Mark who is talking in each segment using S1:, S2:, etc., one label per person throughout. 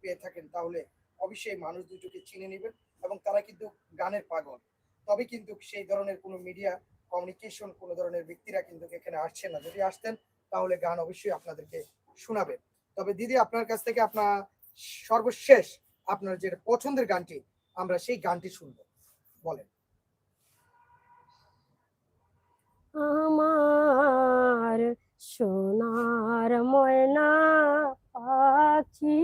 S1: পেয়ে থাকেন তাহলে অবশ্যই মানুষ দুটোকে চিনে নেবেন এবং তারা কিন্তু গানের পাগল। তবে কিন্তু সেই ধরনের কোনো মিডিয়া কমিউনিকেশন কোনো ধরনের ব্যক্তিরা কিন্তু এখানে আসছে না। যদি আসতেন তাহলে গান অবশ্যই আপনাদেরকে শোনাবেন। তবে দিদি আপনার কাছ থেকে আপনার সর্বশেষ আপনার যে পছন্দের গানটি আমরা সেই গানটি শুনবো, বলেন।
S2: আমার সোনার ময়না পাখি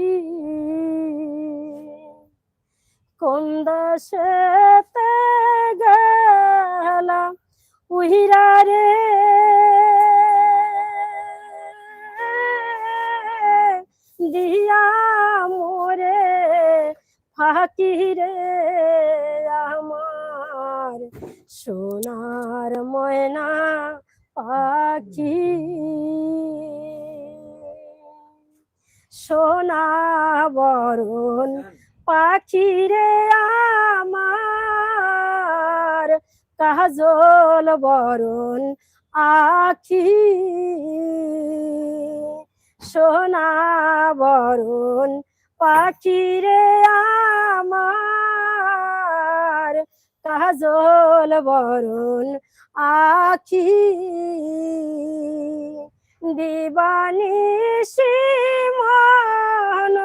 S2: কোন দেশেতে গেলা উহিরা রে, দিয়া মোরে ফাঁকি রে আমার সোনার ময়না পাখি। সোনা বরণ পাখি রে আমার কাজল বরণ আখি, সোনা বরণ পাখি রে আমার কাজল বরণ আখি। দিবানিশি মন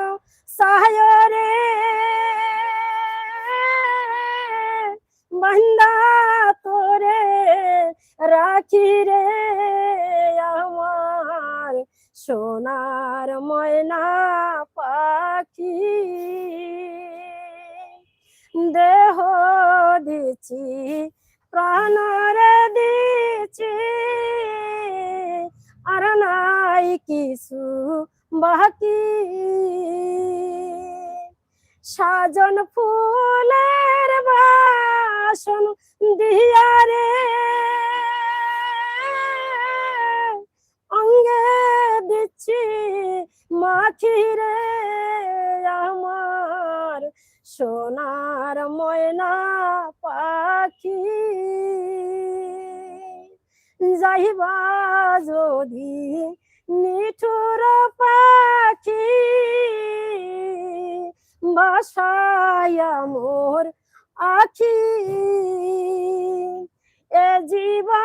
S2: সায়রে বন্দা তোরে রাখি রে আমার সোনার ময়না পাখি। দেহ দিছি প্রাণরে দিছি আর নাই কিছু বাকি, সাজন ফুলের বাসন দিয়া রে অঙ্গে দিচ্ছি মাখি রে আমার সোনার ময়না পাখি। যাইবা যদি নিঠুর পাখি বাসায়া মোর আখি, এ জীবন